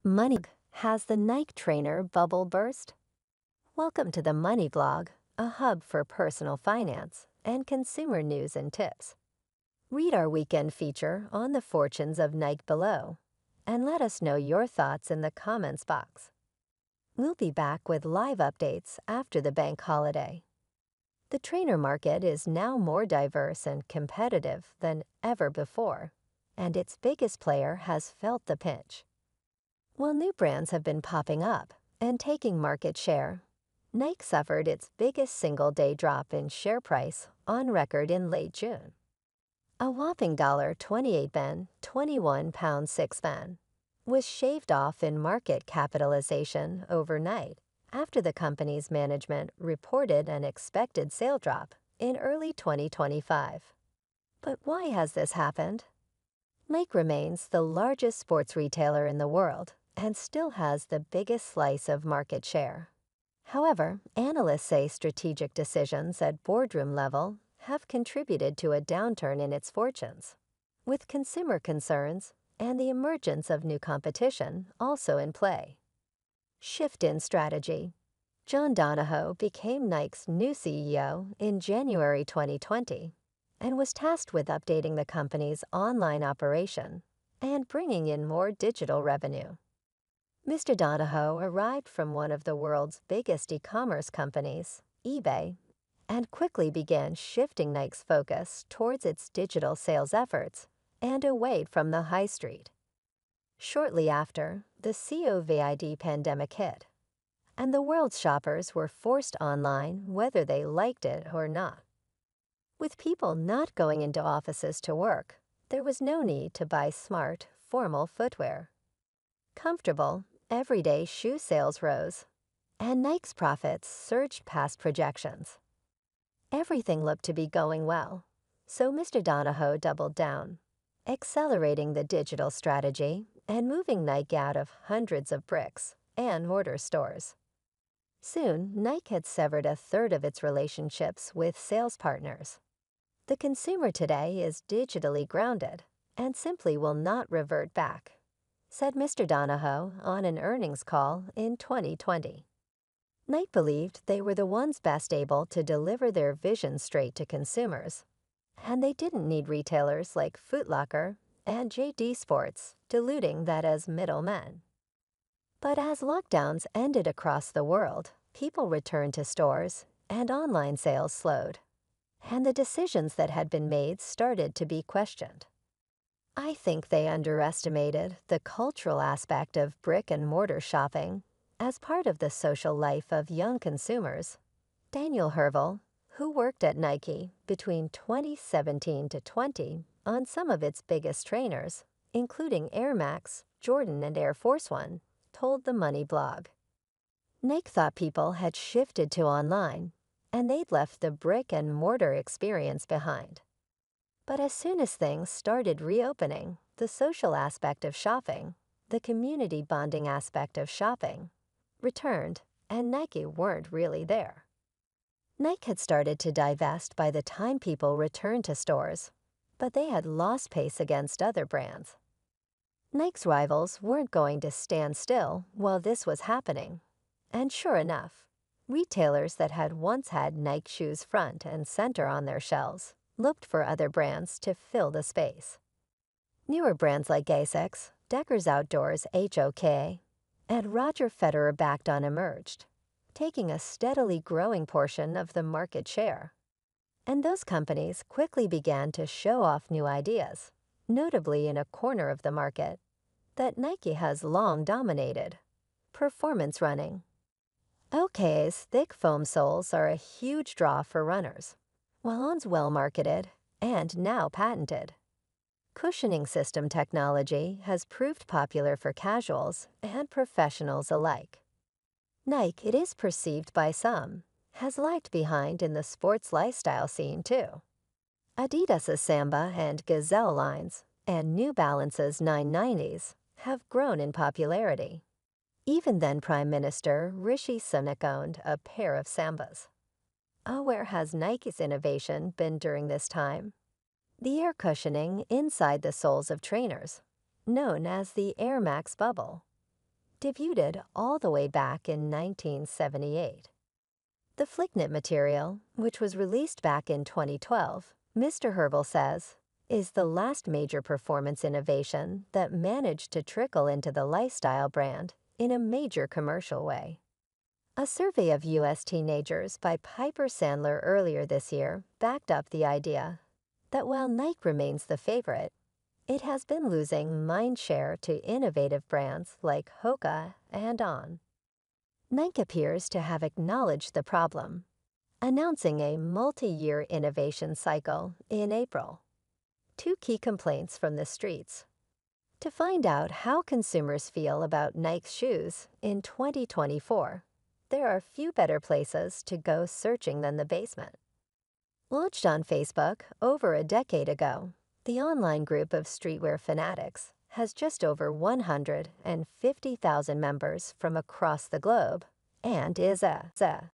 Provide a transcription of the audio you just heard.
Money has the Nike trainer bubble burst? Welcome to the Money Blog, a hub for personal finance and consumer news and tips. Read our weekend feature on the fortunes of Nike below, and let us know your thoughts in the comments box. We'll be back with live updates after the bank holiday. The trainer market is now more diverse and competitive than ever before, and its biggest player has felt the pinch. While new brands have been popping up and taking market share, Nike suffered its biggest single-day drop in share price on record in late June. A whopping $28 £21.06 was shaved off in market capitalization overnight after the company's management reported an expected sale drop in early 2025. But why has this happened? Nike remains the largest sports retailer in the world and still has the biggest slice of market share. However, analysts say strategic decisions at boardroom level have contributed to a downturn in its fortunes, with consumer concerns and the emergence of new competition also in play. Shift in strategy. John Donahoe became Nike's new CEO in January 2020 and was tasked with updating the company's online operation and bringing in more digital revenue. Mr. Donahoe arrived from one of the world's biggest e-commerce companies, eBay, and quickly began shifting Nike's focus towards its digital sales efforts and away from the high street. Shortly after, the COVID pandemic hit, and the world's shoppers were forced online whether they liked it or not. With people not going into offices to work, there was no need to buy smart, formal footwear. Comfortable, everyday shoe sales rose, and Nike's profits surged past projections. Everything looked to be going well, so Mr. Donahoe doubled down, accelerating the digital strategy and moving Nike out of hundreds of bricks and mortar stores. Soon, Nike had severed a third of its relationships with sales partners. The consumer today is digitally grounded and simply will not revert back, said Mr. Donahoe on an earnings call in 2020. Nike believed they were the ones best able to deliver their vision straight to consumers, and they didn't need retailers like Foot Locker and JD Sports diluting that as middlemen. But as lockdowns ended across the world, people returned to stores and online sales slowed, and the decisions that had been made started to be questioned. I think they underestimated the cultural aspect of brick-and-mortar shopping as part of the social life of young consumers. Daniel Hervel, who worked at Nike between 2017 to 20 on some of its biggest trainers, including Air Max, Jordan, and Air Force One, told the Money blog. Nike thought people had shifted to online, and they'd left the brick-and-mortar experience behind. But as soon as things started reopening, the social aspect of shopping, the community bonding aspect of shopping, returned, and Nike weren't really there. Nike had started to divest by the time people returned to stores, but they had lost pace against other brands. Nike's rivals weren't going to stand still while this was happening, and sure enough, retailers that had once had Nike shoes front and center on their shelves looked for other brands to fill the space. Newer brands like Asics, Deckers Outdoors HOK, and Roger Federer backed on emerged, taking a steadily growing portion of the market share. And those companies quickly began to show off new ideas, notably in a corner of the market that Nike has long dominated: performance running. OK's thick foam soles are a huge draw for runners, while On's well-marketed and now patented cushioning system technology has proved popular for casuals and professionals alike. Nike, it is perceived by some, has lagged behind in the sports lifestyle scene too. Adidas's Samba and Gazelle lines and New Balance's 990s have grown in popularity. Even then Prime Minister Rishi Sunak owned a pair of Sambas. Oh, where has Nike's innovation been during this time? The air cushioning inside the soles of trainers, known as the Air Max bubble. debuted all the way back in 1978. The Flicknit material, which was released back in 2012, Mr. Herbal says, is the last major performance innovation that managed to trickle into the lifestyle brand in a major commercial way. A survey of U.S. teenagers by Piper Sandler earlier this year backed up the idea that while Nike remains the favorite, it has been losing mind share to innovative brands like Hoka and On. Nike appears to have acknowledged the problem, announcing a multi-year innovation cycle in April. Two key complaints from the streets. To find out how consumers feel about Nike's shoes in 2024, there are few better places to go searching than the basement. Launched on Facebook over a decade ago, the online group of streetwear fanatics has just over 150,000 members from across the globe and is a